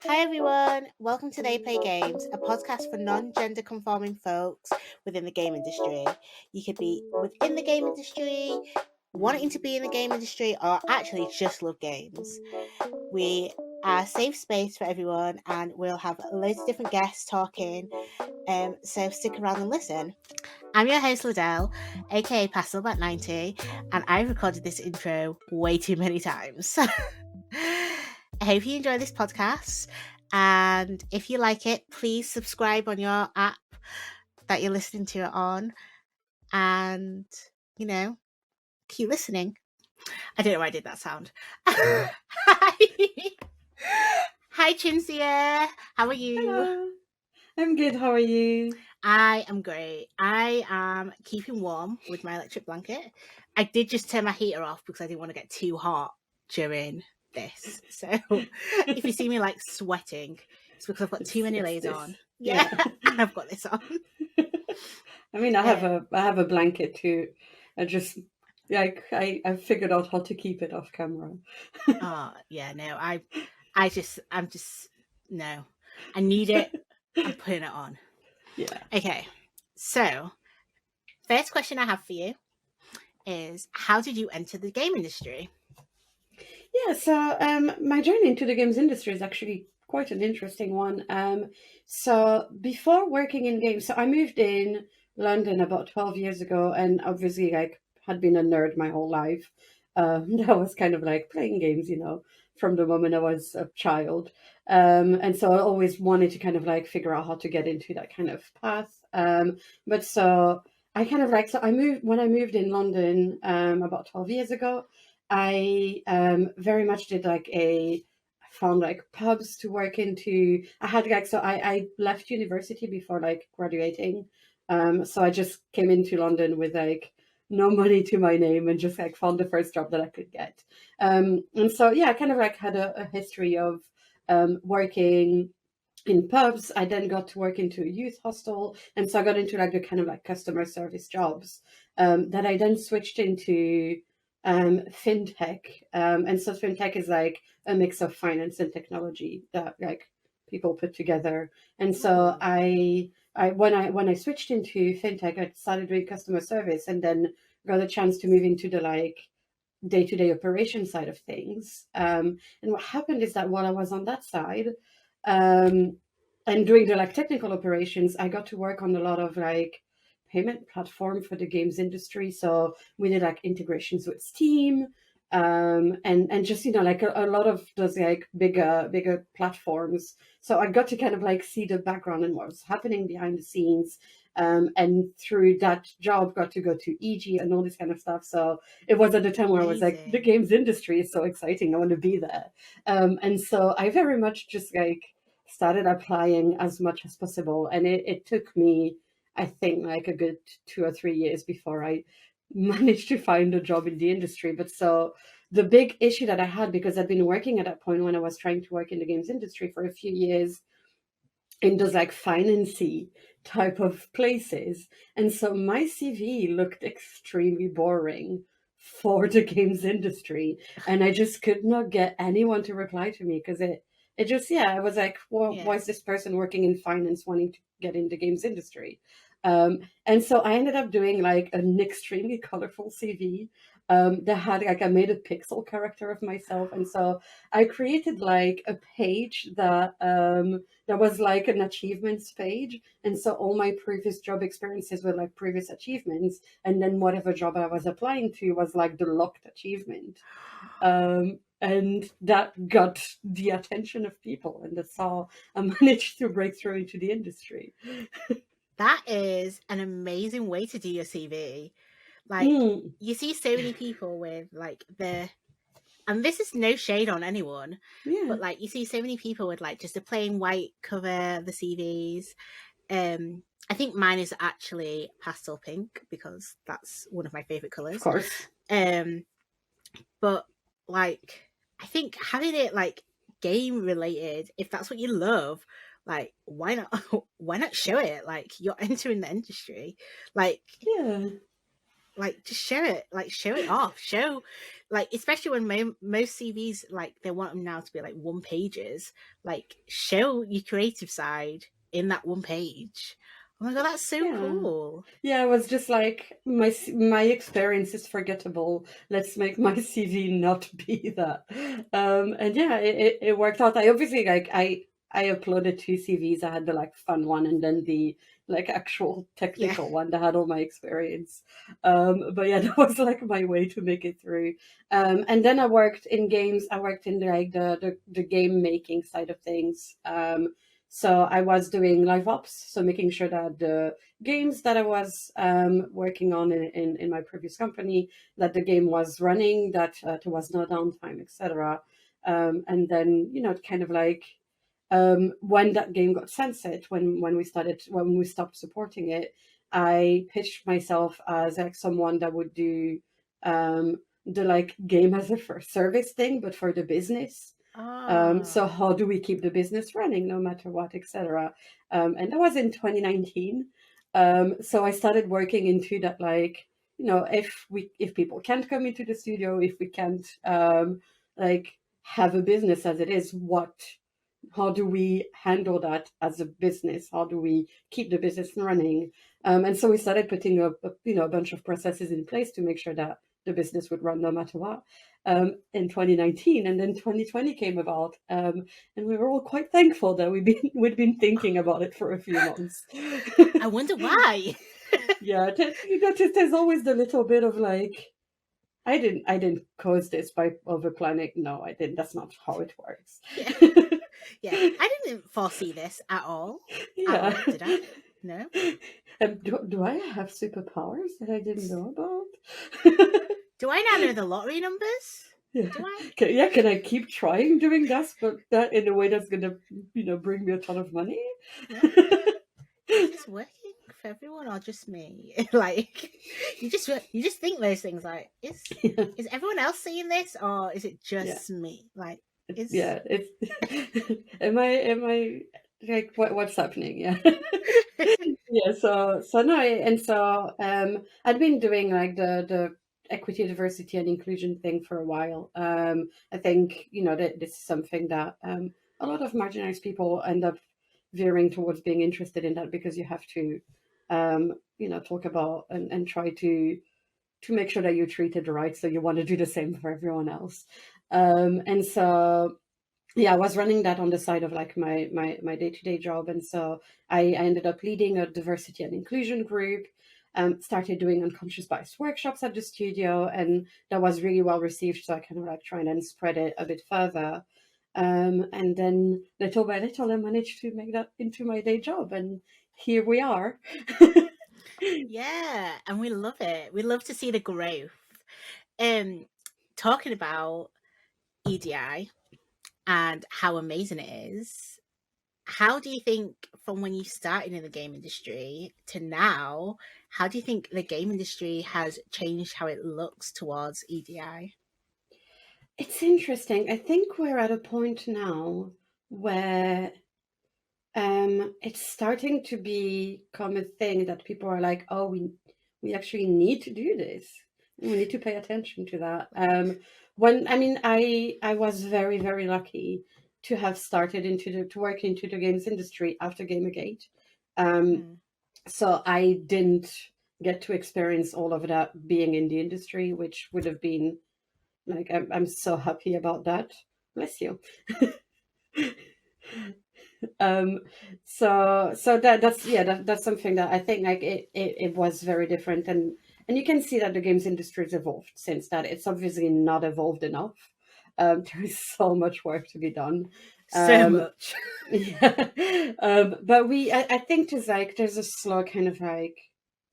Hi everyone, welcome to They Play Games, a podcast for non-gender conforming folks within the game industry. You could be within the game industry, wanting to be in the game industry, or actually just love games. We are a safe space for everyone and we'll have loads of different guests talking, so stick around and listen. I'm your host Liddell, aka Pastel About 90, and I recorded this intro way too many times. I hope you enjoy this podcast. And if you like it, please subscribe on your app that you're listening to it on. And, keep listening. I don't know why I did that sound. Hi. Hi, Cinzia. How are you? Hello. I'm good. How are you? I am great. I am keeping warm with my electric blanket. I did just turn my heater off because I didn't want to get too hot during this. So if you see me like sweating, it's because I've got too many layers this. on. Yeah, Yeah. and I've got this on. I mean, I have Uh, a blanket too. I just I figured out how to keep it off camera. yeah, no, I'm just no. I need it. I'm putting it on. Yeah. Okay, so first question I have for you is, how did you enter the game industry? Yeah. So my journey into the games industry is actually quite an interesting one. So before working in games, so I moved in London about 12 years ago, and obviously like had been a nerd my whole life. That was kind of like playing games, from the moment I was a child. And so I always wanted to kind of like figure out how to get into that kind of path. But so I kind of like, so I moved, when I moved in London about 12 years ago, I very much did like found like pubs to work into. I had like, so I left university before like graduating. So I just came into London with like no money to my name and just like found the first job that I could get. And so yeah, I kind of like had a history of working in pubs. I then got to work into a youth hostel, and so I got into like the kind of like customer service jobs that I then switched into fintech. And so fintech is like a mix of finance and technology that like people put together. And so Ooh, when I switched into fintech, I started doing customer service, and then got a chance to move into the like day-to-day operation side of things. And what happened is that while I was on that side, um, and doing the like technical operations, I got to work on a lot of like payment platform for the games industry. So we did like integrations with Steam, and just like a lot of those like bigger platforms. So I got to kind of like see the background and what was happening behind the scenes. And through that job, got to go to EG and all this kind of stuff. So it was at the time where I was like, the amazing. games industry is so exciting. I want to be there. And so I very much just like started applying as much as possible. And it took me, I think, like a good 2 or 3 years before I managed to find a job in the industry. But so the big issue that I had, because I'd been working at that point when I was trying to work in the games industry for a few years in those like financy type of places. And so my CV looked extremely boring for the games industry. And I just could not get anyone to reply to me because it just, yeah, I was like, well, why Yeah. is this person working in finance wanting to get in the games industry? And so I ended up doing like an extremely colorful CV that had like I made a pixel character of myself. And so I created like a page that was like an achievements page. And so all my previous job experiences were like previous achievements. And then whatever job I was applying to was like the locked achievement. And that got the attention of people. And that's how I managed to break through into the industry. That is an amazing way to do your CV. Like, Mm, you see so many people with like and this is no shade on anyone, yeah, but like you see so many people with like just a plain white cover of the CVs. I think mine is actually pastel pink because that's one of my favorite of colors. course. Um, but like I think having it like game related, if that's what you love, like why not why not show it? Like you're entering the industry. Like Yeah. Like, just show it. Like, show it off. Show, like, especially when most CVs, like, they want them now to be like one pages. Like, show your creative side in that one page. Oh my god, that's so Yeah. cool. Yeah, it was just like my experience is forgettable. Let's make my CV not be that. And yeah, it worked out. I obviously like I uploaded two CVs. I had the like fun one and then the like actual Yeah. technical one that had all my experience. But yeah, that was like my way to make it through. And then I worked in games. I worked in like the game making side of things. So I was doing live ops, so making sure that the games that I was working on in my previous company, that the game was running, that there was no downtime, etc. And then, you know, kind of like when that game got censored, when we stopped supporting it, I pitched myself as like someone that would do the like game as a first service thing, but for the business. So Ah. how do we keep the business running no matter what, etc. And that was in 2019. So I started working into that, like, you know, if people can't come into the studio, if we can't like have a business as it is, how do we handle that as a business? How do we keep the business running? And so we started putting a bunch of processes in place to make sure that the business would run no matter what. In 2019, and then 2020 came about, and we were all quite thankful that we'd been thinking about it for a few months. I wonder why. Yeah, you know, there's always the little bit of like, I didn't cause this by over planning. No, I didn't. That's not how it works. Yeah. Yeah. I didn't foresee this at all. At Yeah. all, did I? No. Do I have superpowers that I didn't know about? Do I now know the lottery numbers? Yeah. Do I? Can I keep trying doing this, but that in a way that's gonna, you know, bring me a ton of money? Yeah. Is this working for everyone or just me? Like, you just think those things. Like, Yeah. is everyone else seeing this or is it Yeah. just me? Like, is Yeah. It's am I like what's happening? Yeah. Yeah, so no, and so I'd been doing like the equity, diversity, and inclusion thing for a while. I think, you know, that this is something that a lot of marginalized people end up veering towards being interested in, that because you have to you know, talk about and try to make sure that you're treated right. So you want to do the same for everyone else. And so yeah, I was running that on the side of like my day-to-day job. And so I ended up leading a diversity and inclusion group, started doing unconscious bias workshops at the studio, and that was really well received. So I kind of like try and then spread it a bit further. And then little by little, I managed to make that into my day job. And here we are. yeah, and we love it. We love to see the growth. Um, Talking about EDI and how amazing it is. How do you think, from when you started in the game industry to now, how do you think the game industry has changed how it looks towards EDI? It's interesting. I think we're at a point now where it's starting to become a thing that people are like, oh, we actually need to do this. We need to pay attention to that. When I mean, I was very very lucky to have started to work into the games industry after Gamergate. Um, Mm. so I didn't get to experience all of that being in the industry, which would have been like, I'm so happy about that. Bless you. um so that's yeah, that's something that I think like it was very different, and you can see that the games industry has evolved since that. It's obviously not evolved enough. There is so much work to be done. So um much. yeah. But I think there's a slow kind of like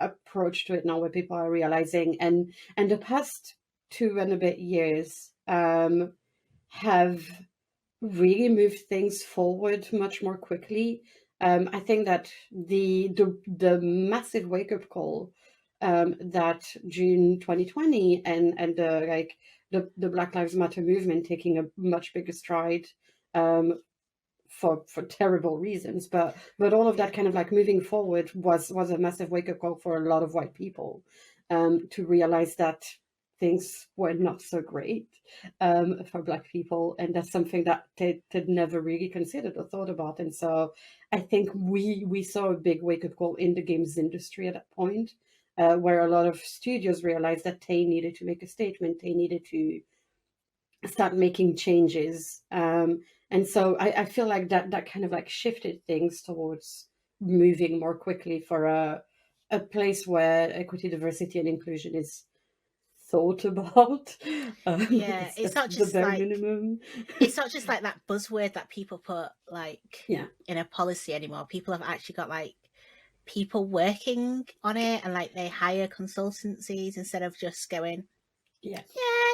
approach to it now, where people are realizing, and the past 2 and a bit years have really moved things forward much more quickly. I think that the massive wake up call that June 2020 and the like the Black Lives Matter movement taking a much bigger stride, um, for terrible reasons, but all of Yeah. that kind of like moving forward was a massive wake up call for a lot of white people. to realize that things were not so great for Black people, and that's something that they'd never really considered or thought about. And so I think we saw a big wake up call in the games industry at that point, where a lot of studios realized that they needed to make a statement, they needed to start making changes. And so I feel like that kind of like shifted things towards moving more quickly for a place where equity, diversity, and inclusion is thought about. Yeah, it's That's not the just bare like minimum. it's not just like that buzzword that people put like Yeah, in a policy anymore. People have actually got like people working on it, and like they hire consultancies instead of just going, yeah.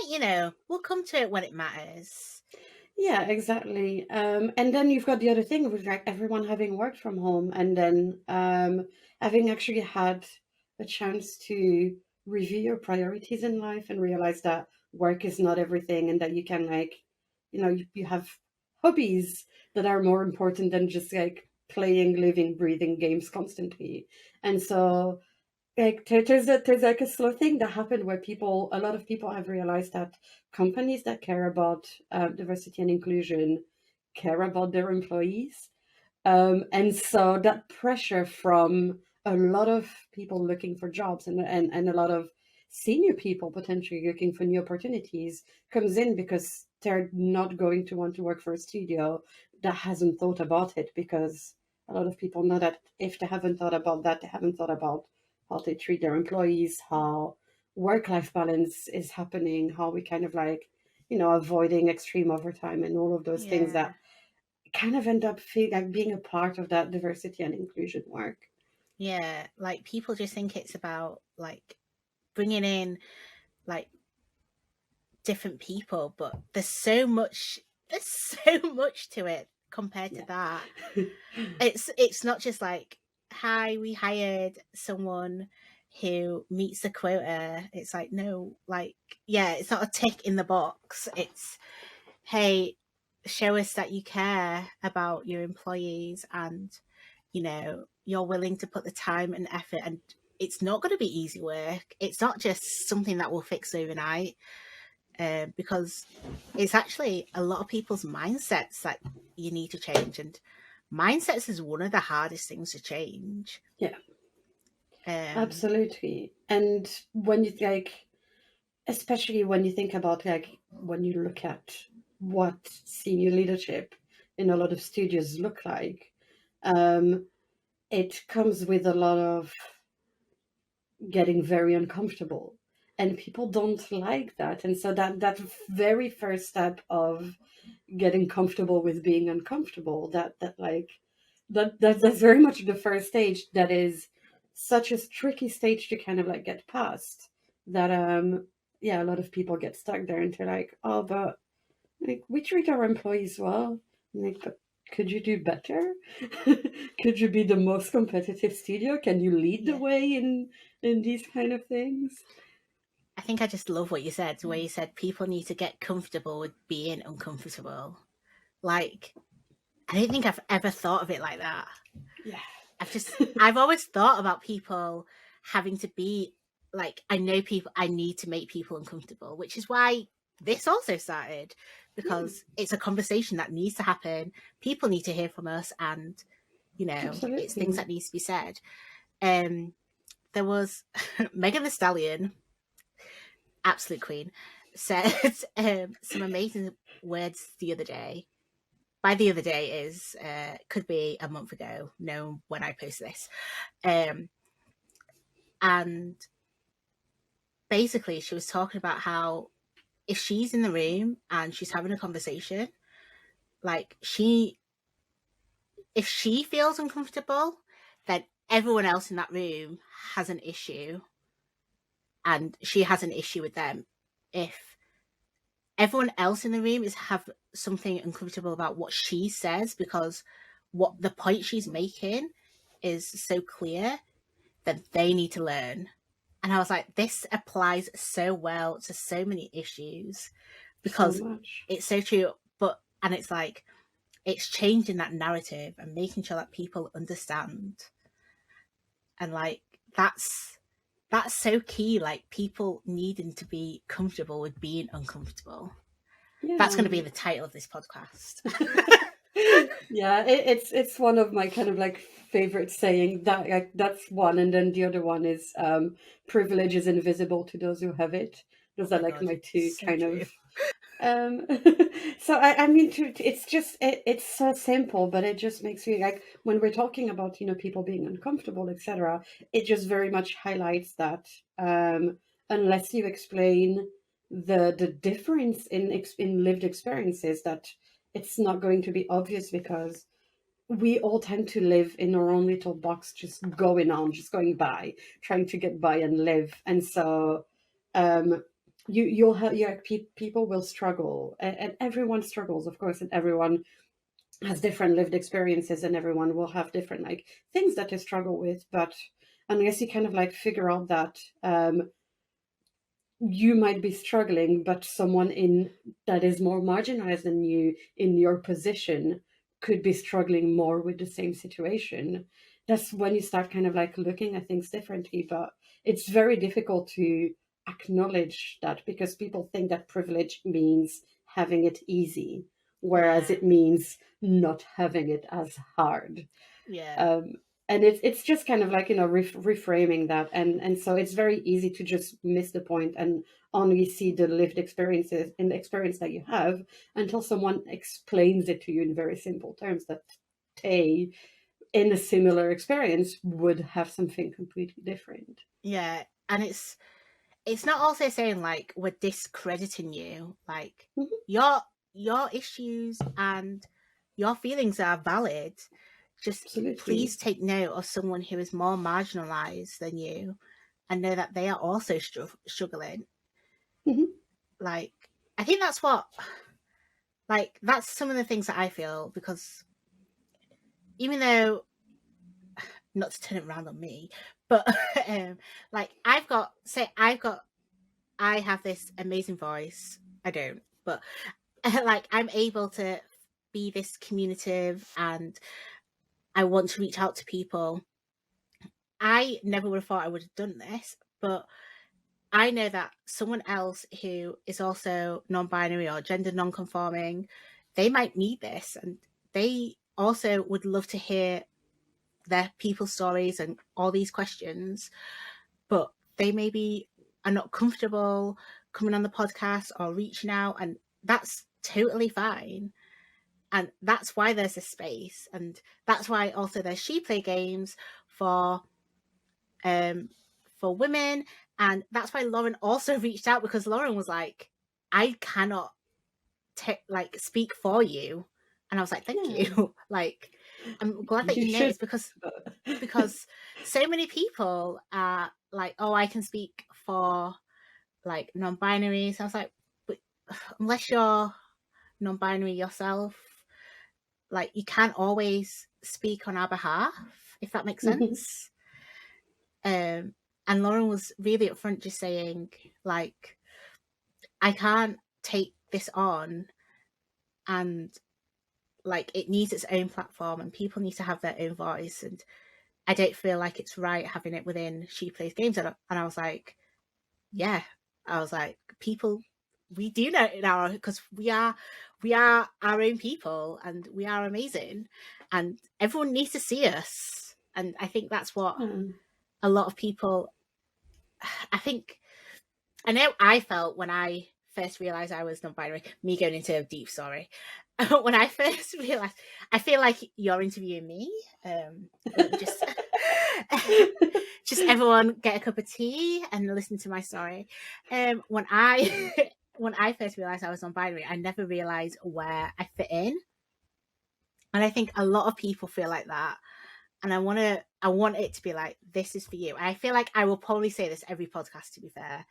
yeah, we'll come to it when it matters. Yeah, exactly. And then you've got the other thing with like everyone having worked from home and then having actually had a chance to review your priorities in life and realize that work is not everything and that you can like, you have hobbies that are more important than just like playing, living, breathing games constantly. And so like there's like a slow thing that happened where a lot of people have realized that companies that care about diversity and inclusion care about their employees, and so that pressure from a lot of people looking for jobs and a lot of senior people potentially looking for new opportunities comes in because they're not going to want to work for a studio that hasn't thought about it, because a lot of people know that if they haven't thought about that, they haven't thought about how they treat their employees, how work-life balance is happening, how we kind of like, avoiding extreme overtime and all of those things Yeah. that kind of end up like being a part of that diversity and inclusion work. Yeah, like people just think it's about like bringing in like different people, but there's so much to it compared to Yeah. that. It's not just like, hi, we hired someone who meets the quota. It's like, no, like, yeah, it's not a tick in the box. It's, hey, show us that you care about your employees, and you're willing to put the time and effort. And it's not going to be easy work. It's not just something that will fix overnight, because it's actually a lot of people's mindsets that you need to change. And mindsets is one of the hardest things to change. Yeah, um absolutely. And when you like, especially when you think about like when you look at what senior leadership in a lot of studios look like, um, it comes with a lot of getting very uncomfortable, and people don't like that. And so that very first step of getting comfortable with being uncomfortable, that's very much the first stage, that is such a tricky stage to kind of like get past, that yeah, a lot of people get stuck there and they're like, oh, but like we treat our employees well. I'm like, but could you do better? Could you be the most competitive studio? Can you lead the yeah, way in these kind of things? I think I just love what you said, where you said people need to get comfortable with being uncomfortable. Like, I don't think I've ever thought of it like that. Yeah. I've always thought about people having to be like, I know people, I need to make people uncomfortable, which is why this also started, Yeah, because it's a conversation that needs to happen. People need to hear from us, and it's things absolutely. that needs to be said. um there was Megan the Stallion, absolute queen, said some amazing words the other day. By the other day is could be a month ago, no, when I post this. um and basically she was talking about how if she's in the room and she's having a conversation, like if she feels uncomfortable, then everyone else in that room has an issue, and she has an issue with them. If everyone else in the room is have something uncomfortable about what she says, because what the point she's making is so clear, then they need to learn. And I was like, this applies so well to so many issues, So because much. it's so true. And it's like, it's changing that narrative and making sure that people understand. And like, that's so key. Like people needing to be comfortable with being uncomfortable. That's going to be Yeah. the title of this podcast. Yeah, it's one of my kind of like favorite saying that like, that's one, and then the other one is privilege is invisible to those who have it. Oh Those are my like God, my two so kind true. of um so I mean it's just it's so simple, but it just makes me like when we're talking about people being uncomfortable, etc., it just very much highlights that unless you explain the difference in lived experiences, that it's not going to be obvious, because we all tend to live in our own little box, just going on, just going by, trying to get by and live. And so um you'll have people will struggle, and everyone struggles, of course, and everyone has different lived experiences, and everyone will have different like things that they struggle with. But unless you kind of like figure out that you might be struggling, but someone in that is more marginalized than you in your position could be struggling more with the same situation. That's when you start kind of like looking at things differently. But it's very difficult to acknowledge that, because people think that privilege means having it easy, whereas Yeah, it means not having it as hard. yeah, um, and it's just kind of like reframing that, and so it's very easy to just miss the point and only see the lived experiences in the experience that you have, until someone explains it to you in very simple terms, that they in a similar experience would have something completely different. yeah. And it's not also saying like we're discrediting you. Like Mhm. your your issues and your feelings are valid. Just Absolutely. please take note of someone who is more marginalized than you and know that they are also struggling. Mhm. Like I think that's what like that's some of the things that I feel, because even though, not to turn it around on me, but like I have this amazing voice. I don't, but like I'm able to be this communicative and I want to reach out to people. I never would have thought I would have done this, but I know that someone else who is also non-binary or gender non-conforming, they might need this, and they also would love to hear their people's stories and all these questions, but they maybe are not comfortable coming on the podcast or reaching out, and that's totally fine. And that's why there's a space, and that's why also there's She Play games um for women. And that's why Lauren also reached out, because Lauren was like, I cannot like speak for you. And I was like, thank Yeah, you. Like, I'm glad that you you should. noticed, because so many people are like, oh, I can speak for like non-binary. So I was like, but unless you're non-binary yourself, like you can't always speak on our behalf, if that makes Mhm. sense. And Lauren was really upfront, just saying, like, I can't take this on, and like it needs its own platform, and people need to have their own voice, and I don't feel like it's right having it within She Plays Games. And I was like, yeah, I was like, people, we do know it now, because we are our own people, and we are amazing, and everyone needs to see us. And I think that's what Yeah. a lot of people, I think, I know I felt when I first realized I was non-binary. Me going into a deep story. When I first realized, I feel like you're interviewing me. Let me just just everyone get a cup of tea and listen to my story. When I when I first realized I was non-binary, I never realized where I fit in, and I think a lot of people feel like that. And I want it to be like, this is for you. And I feel like I will probably say this every podcast, to be fair.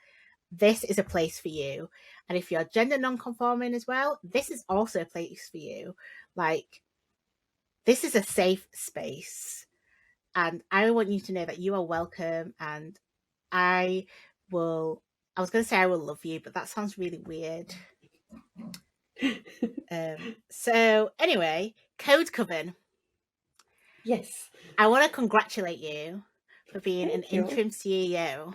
This is a place for you. And if you're gender non-conforming as well, this is also a place for you. Like, this is a safe space. And I want you to know that you are welcome. And I will, I was going to say I will love you, but that sounds really weird. So anyway, Code Coven. Yes. I want to congratulate you for being an Thank you. interim CEO.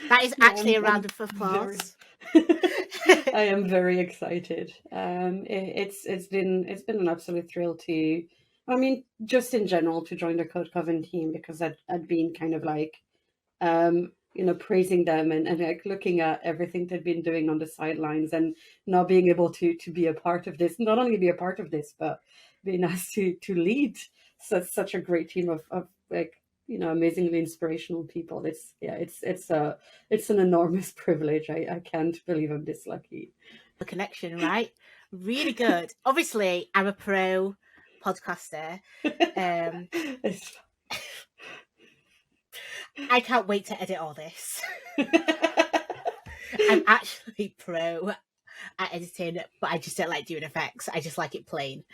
That is Yeah, actually a round of very, applause. I am very excited. It's been an absolute thrill to, I mean, just in general to join the Code Coven team, because I'd been kind of like, praising them and like looking at everything they've been doing on the sidelines, and now being able to be a part of this, not only be a part of this, but being asked to lead such a great team of like, amazingly inspirational people. It's an enormous privilege. I can't believe I'm this lucky. The connection, right? Really good. Obviously, I'm a pro podcaster. It's- I can't wait to edit all this. I'm actually pro at editing, but I just don't like doing effects. I just like it plain,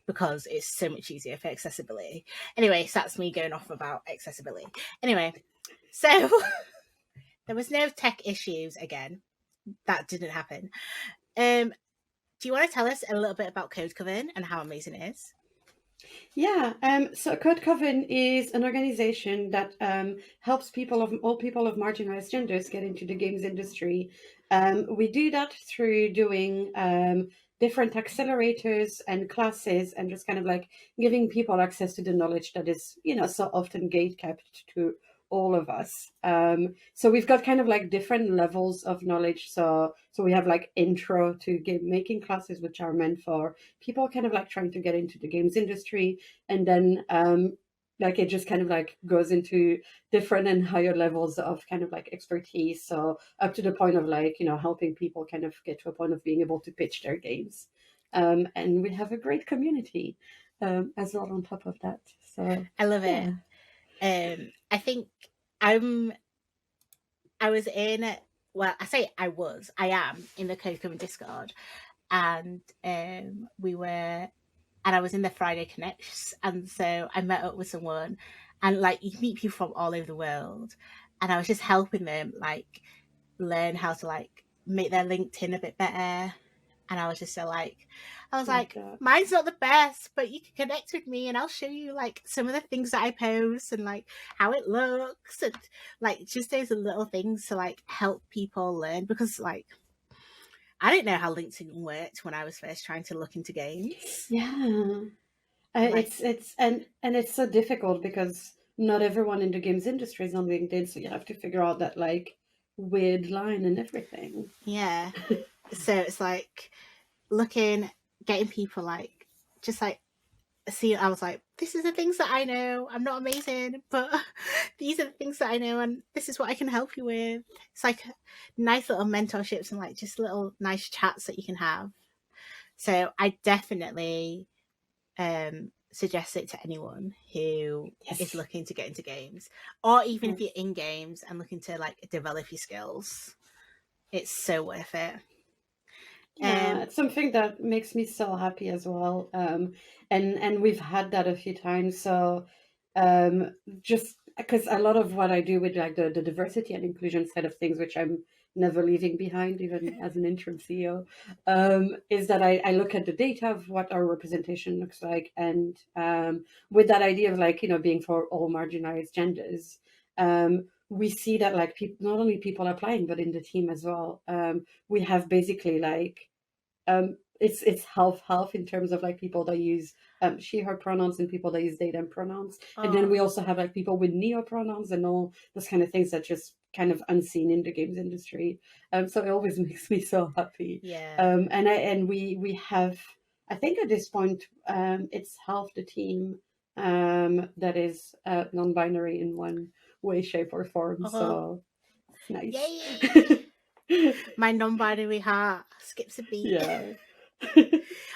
because it's so much easier for accessibility. Anyway, so that's me going off about accessibility. Anyway, so there was no tech issues again. That didn't happen. Do you want to tell us a little bit about Code Coven and how amazing it is? Yeah, so Code Coven is an organization that helps all people of marginalized genders get into the games industry. We do that through doing different accelerators and classes, and just kind of like giving people access to the knowledge that is, so often gatekept to all of us. So we've got kind of like different levels of knowledge. So we have like intro to game making classes, which are meant for people kind of like trying to get into the games industry, and then like it just kind of like goes into different and higher levels of kind of like expertise, so up to the point of like, helping people kind of get to a point of being able to pitch their games. And we have a great community as well on top of that, so I love yeah. it. I think I was in, well, I say I am in the Code Coven Discord, and I was in the Friday Connects, and so I met up with someone, and like you meet people from all over the world, and I was just helping them like learn how to like make their LinkedIn a bit better. And I was just I was Love like, that. mine's not the best, but you can connect with me and I'll show you like some of the things that I post and like how it looks, and like just those little things to like help people learn, because like I didn't know how LinkedIn worked when I was first trying to look into games. Yeah. Like, It's it's so difficult because not everyone in the games industry is on LinkedIn, so you have to figure out that like weird line and everything. yeah. So it's like getting people like just like see, I was like, this is the things that I know. I'm not amazing, but these are the things that I know, and this is what I can help you with. It's like nice little mentorships and like just little nice chats that you can have. So I definitely suggest it to anyone who is Yes. looking to get into games, or even if Yes. you're in games and looking to like develop your skills. It's so worth it. Yeah, it's something that makes me so happy as well. And we've had that a few times. So um, just because a lot of what I do with like the diversity and inclusion side of things, which I'm never leaving behind, even as an interim CEO, is that I look at the data of what our representation looks like, and with that idea of like, being for all marginalized genders. We see that like people, not only people applying, but in the team as well. We have basically like it's half half in terms of like people that use she her pronouns and people that use they them pronouns, and then Oh, we also have like people with neo pronouns and all those kind of things that just kind of unseen in the games industry. So it always makes me so happy. yeah. We have, I think at this point, it's half the team that is non-binary in one way, shape, or form. Oh, So it's nice. yay! My non-binary heart skips a beat. Yeah.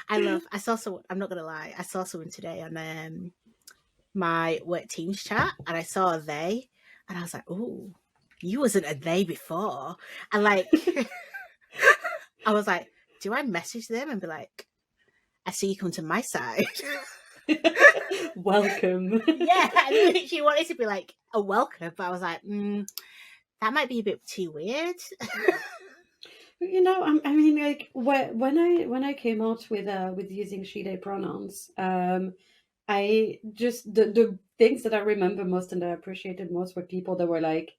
I saw someone, I'm not gonna lie, I saw someone today on my work teams chat, and I saw a they, and I was like, oh, you wasn't a they before. And like I was like, do I message them and be like, I see you come to my side? Welcome. Yeah, I literally wanted to be like a welcome, but I was like, that might be a bit too weird. I mean, like when I came out with using she they pronouns, I just the things that I remember most and that I appreciated most were people that were like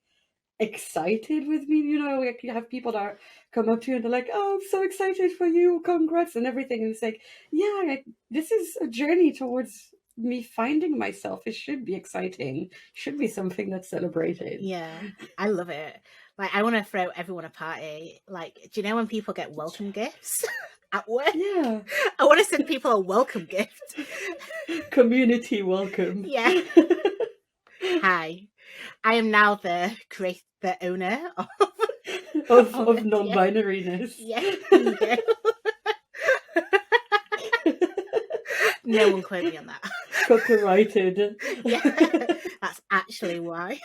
excited with me. You know, like you have people that come up to you and they're like, "Oh, I'm so excited for you! Congrats!" and everything. And it's like, yeah, like, this is a journey towards me finding myself. It should be exciting. Should be something that's celebrated. Yeah, I love it. Like, I want to throw everyone a party. Like, do you know when people get welcome gifts at work? Yeah, I want to send people a welcome gift. community welcome. Yeah. Hi, I am now the owner of of it. Yeah, non-binariness. yeah. There you go. No one quote me on that. Copyrighted. Yeah, that's actually why.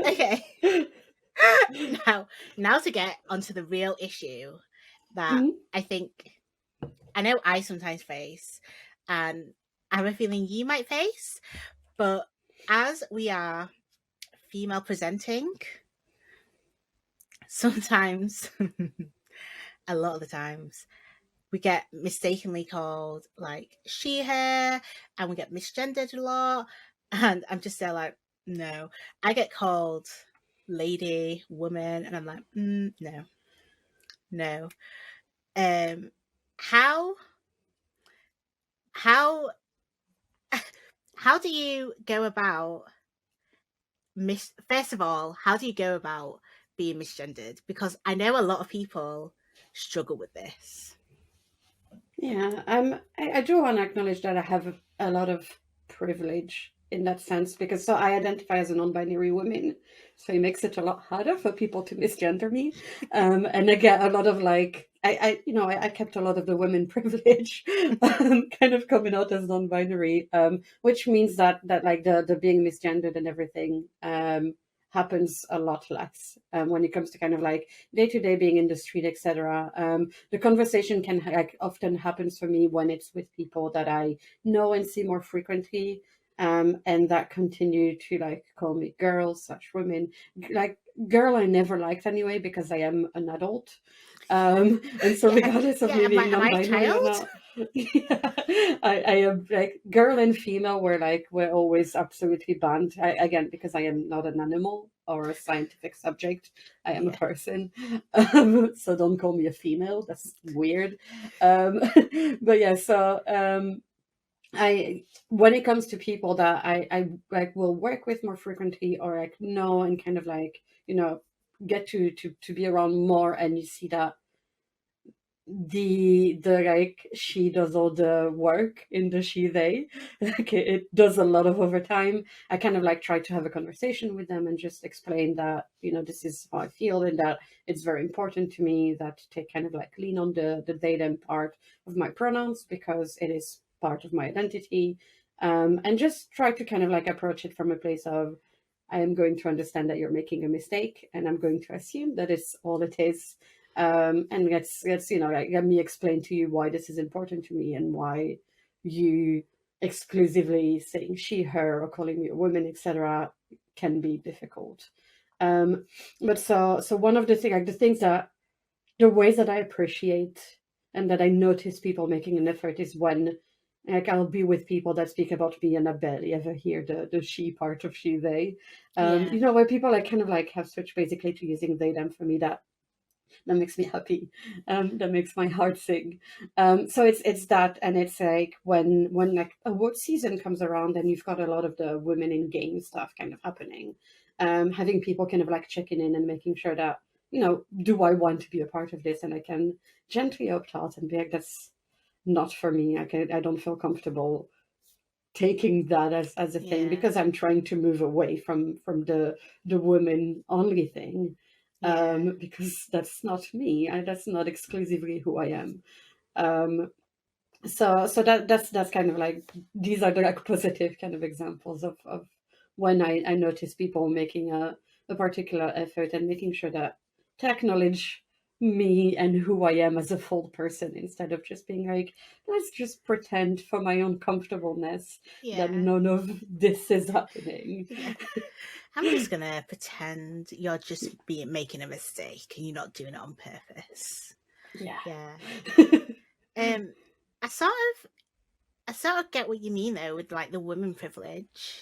Okay. Now to get onto the real issue that Mhm. I know I sometimes face, and I have a feeling you might face, but as we are female presenting, sometimes, a lot of the times, we get mistakenly called like she, her, and we get misgendered a lot. And I'm just there like, no, I get called lady, woman, and I'm like, no, no. Um, how how how do you go about first of all, how do you go about being misgendered? Because I know a lot of people struggle with this. Yeah, I do want to acknowledge that I have a lot of privilege in that sense because so I identify as a non-binary woman, so it makes it a lot harder for people to misgender me, and I get a lot of like I kept a lot of the women privilege, kind of coming out as non-binary, which means that like the being misgendered and everything happens a lot less when it comes to kind of like day to day being in the street, etc. The conversation can like often happens for me when it's with people that I know and see more frequently, and that continue to like call me girl slash women. Like girl, I never liked anyway because I am an adult, and so Yeah, regardless of yeah. me Am I being am I a non-binary or child? not, yeah, I am like girl and female were like we're always absolutely banned. Again, because I am not an animal or a scientific subject, I am a Yeah, person. So don't call me a female. That's weird. But yeah, so I when it comes to people that I like will work with more frequently or like know and kind of like get to be around more, and you see that the like she does all the work in the she they like it does a lot of overtime. I kind of like try to have a conversation with them and just explain that this is how I feel and that it's very important to me that they kind of like lean on the they them part of my pronouns because it is part of my identity, and just try to kind of like approach it from a place of I am going to understand that you're making a mistake and I'm going to assume that it's all it is, and let's like let me explain to you why this is important to me and why you exclusively saying she her or calling me a woman etc can be difficult. But so one of the thing like the things that the ways that I appreciate and that I notice people making an effort is when like I'll be with people that speak about me and I barely ever hear the she part of she they, yeah, where people like kind of like have switched basically to using they them. For me that makes me happy, that makes my heart sing. So it's that, and it's like when like award season comes around and you've got a lot of the women in game stuff kind of happening, having people kind of like checking in and making sure that do I want to be a part of this, and I can gently opt out and be like that's not for me. I don't feel comfortable taking that as a thing yeah, because I'm trying to move away from the women only thing, yeah, because that's not me. That's not exclusively who I am. Um, so that's kind of like these are the like positive kind of examples of when I notice people making a particular effort and making sure that to acknowledge me and who I am as a full person instead of just being like, let's just pretend for my own comfortableness that yeah, none of this is happening. yeah. I'm just gonna pretend you're just making a mistake and you're not doing it on purpose. Yeah. Yeah. Um, I sort of get what you mean though with like the women privilege.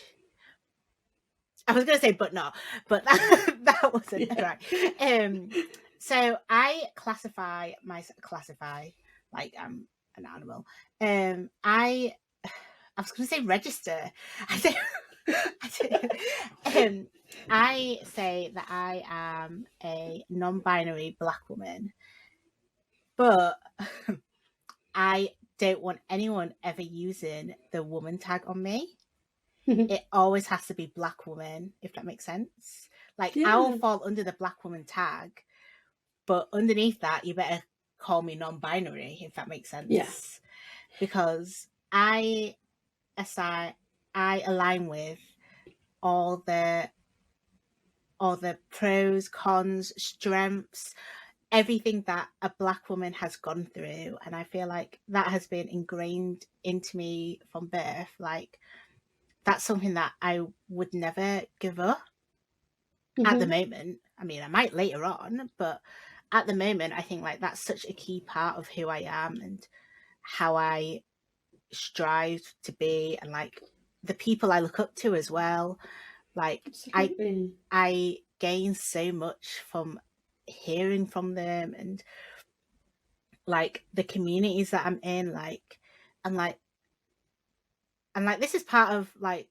I was gonna say, but no, but that wasn't Yeah. right. So I classify like I'm an animal. I was gonna say register. I say, I, say, I say that I am a non-binary Black woman, but I don't want anyone ever using the woman tag on me. It always has to be Black woman, if that makes sense. Like I will Yeah. fall under the Black woman tag, but underneath that, you better call me non-binary, if that makes Yeah. sense, because aside I align with all the all the pros, cons, strengths, everything that a Black woman has gone through, and I feel like that has been ingrained into me from birth. Like that's something that I would never give up at the Hmm. moment. I mean, I might later on, but at the moment, I think like that's such a key part of who I am and how I strive to be, and like the people I look up to as well. Like Absolutely. I gain so much from hearing from them, and like the communities that I'm in, and like and like this is part of like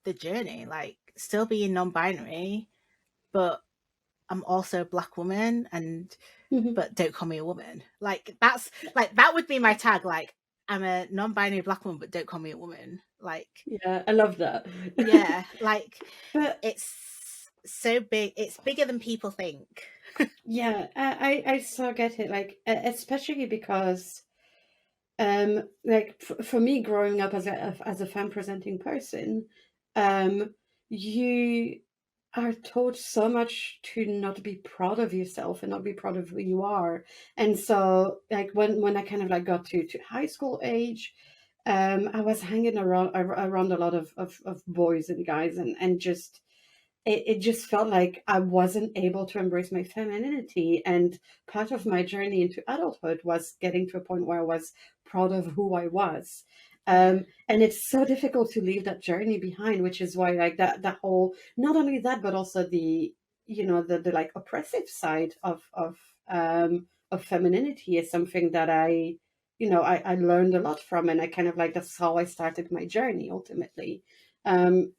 the journey, like still being non-binary, but I'm also a Black woman, and Hmm. but don't call me a woman. Like that's like that would be my tag. Like I'm a non-binary Black woman, but don't call me a woman. Like Yeah, I love that. yeah, like But it's so big. It's bigger than people think. yeah, I so get it. Like, especially because, like for me, growing up as a femme presenting person, um, you are taught so much to not be proud of yourself and not be proud of who you are. And so, like when I kind of like got to high school age, I was hanging around a lot of boys and guys, and just it just felt like I wasn't able to embrace my femininity. And part of my journey into adulthood was getting to a point where I was proud of who I was. Yeah, And it's so difficult to leave that journey behind, which is why like that whole, not only that, but also the, the like oppressive side of femininity is something that I learned a lot from, and I kind of like, that's how I started my journey ultimately. Um,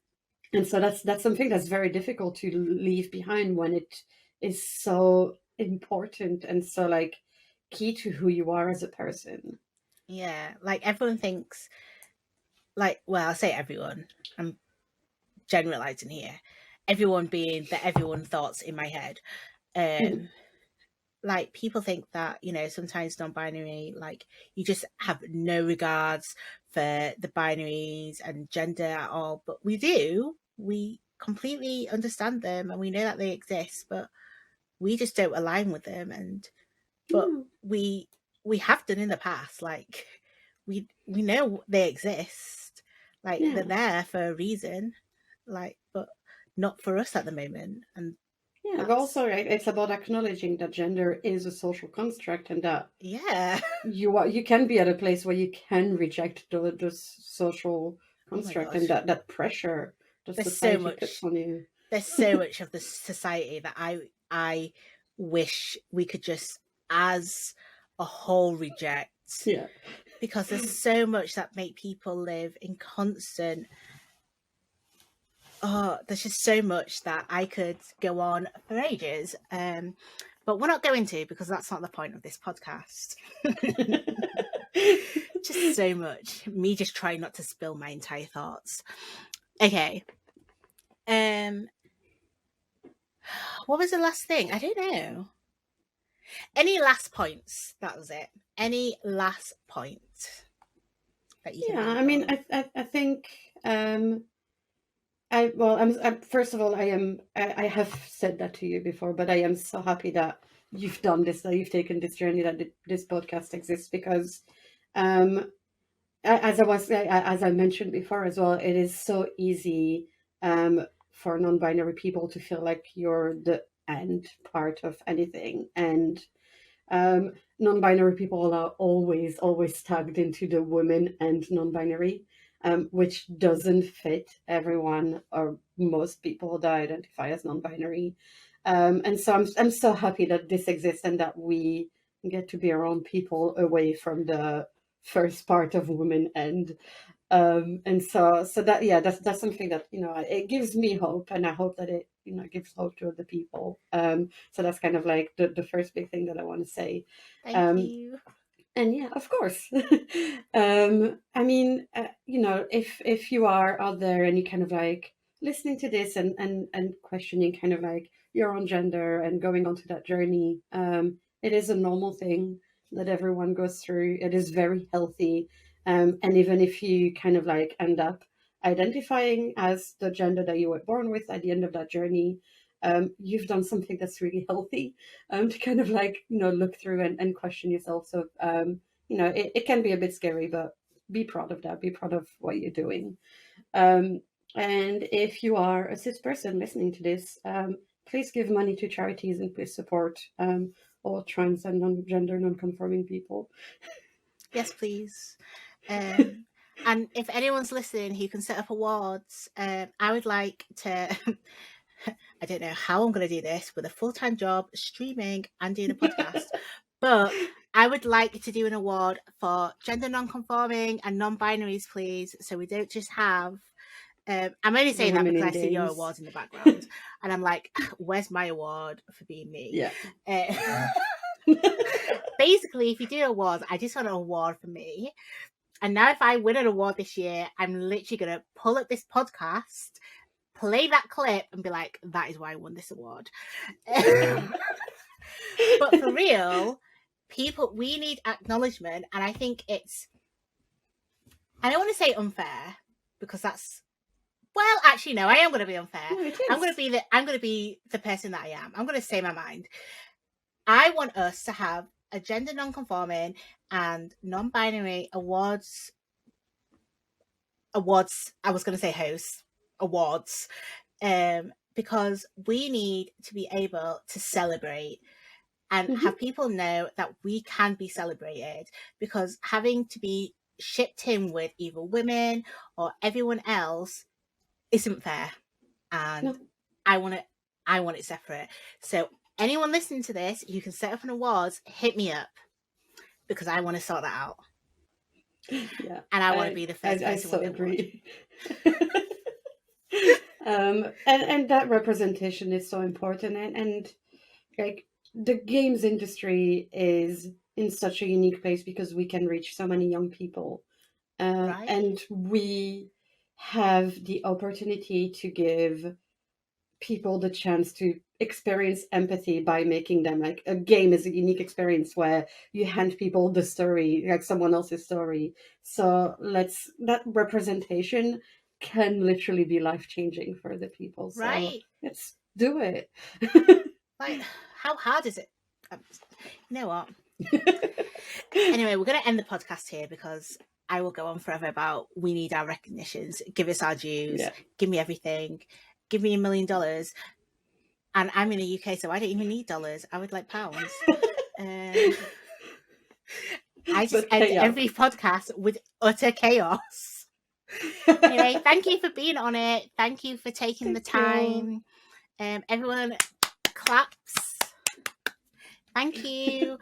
and so that's something that's very difficult to leave behind when it is so important and so like key to who you are as a person. yeah. Like everyone thinks, like well, I say everyone. I'm generalizing here. Everyone being the everyone thoughts in my head. Mhm. Um, like people think that sometimes non-binary, like you just have no regards for the binaries and gender at all, but we completely understand them and we know that they exist, but we just don't align with them. And but Yeah, we have done in the past. Like we know they exist, like they're yeah, there for a reason, like but not for us at the moment. And yeah. But that's also, right, it's about acknowledging that gender is a social construct, and that yeah. you can be at a place where you can reject those social Oh my construct god, and that pressure that there's so society puts much on you. there's so much of the society that I wish we could just as a whole reject, Yeah. because there's so much that make people live in constant, oh, there's just so much that I could go on for ages. But we're not going to, because that's not the point of this podcast. Just so much. Me just trying not to spill my entire thoughts. Okay. Um, what was the last thing? I don't know. Any last points? That was it. Any last point that you can Yeah, I think mean, of? I think, I'm first of all, I have said that to you before, but I am so happy that you've done this, that you've taken this journey, that this podcast exists, because, um, as I mentioned before as well, it is so easy, for non-binary people to feel like you're the end part of anything, and Non-binary people are always tagged into the women and non-binary, which doesn't fit everyone or most people that identify as non-binary. And so I'm so happy that this exists and that we get to be around people away from the first part of women and so that, yeah, that's something that, it gives me hope, and I hope that it, gives hope to other people. So that's kind of like the first big thing that I want to say. Thank um you. and yeah, of course. I mean, if you are out there and you kind of like listening to this and questioning kind of like your own gender and going onto that journey, it is a normal thing that everyone goes through. It is very healthy. And even if you kind of like end up identifying as the gender that you were born with at the end of that journey, you've done something that's really healthy, to kind of like, look through and question yourself. So, it can be a bit scary, but be proud of that. Be proud of what you're doing. Um, and if you are a cis person listening to this, please give money to charities and please support all trans and non-gender, non-conforming people. Yes, please. And if anyone's listening who can set up awards, I would like to. I don't know how I'm going to do this with a full-time job, streaming and doing a podcast, but I would like to do an award for gender non-conforming and non-binaries, please. So we don't just have. I'm only The saying that women because in I see your games. awards in the background, and I'm like, "Where's my award for being me?" Yeah. Basically, if you do awards, I just want an award for me. And now, if I win an award this year, I'm literally going to pull up this podcast, play that clip, and be like, that is why I won this award. But for real, we need acknowledgement. And I think I don't want to say unfair because that's, well, actually, no, I am going to be unfair. No, it I'm going is. to be the person that I am. I'm going to say my mind. I want us to have a gender non-conforming and non-binary awards. I was going to say hosts, awards, because we need to be able to celebrate and have people know that we can be celebrated, because having to be shipped in with either women or everyone else isn't fair. And No. I want it separate. So anyone listening to this, you can set up an awards, hit me up, because I want to sort that out. Yeah. And I want to be the first I person so with the award. agree. And that representation is so important, and like the games industry is in such a unique place because we can reach so many young people, Right? and we have the opportunity to give people the chance to experience empathy by making them, like, a game is a unique experience where you hand people the story, like someone else's story. So that representation can literally be life-changing for the people. So Right. let's do it. Like, how hard is it? You know what? Anyway, we're going to end the podcast here because I will go on forever about we need our recognitions, give us our dues, give me everything, give me $1 million. And I'm in the UK, so I don't even need dollars. I would like pounds. I just end every podcast with utter chaos. Anyway, thank you for being on it. Thank you for taking the time. Everyone claps. Thank you.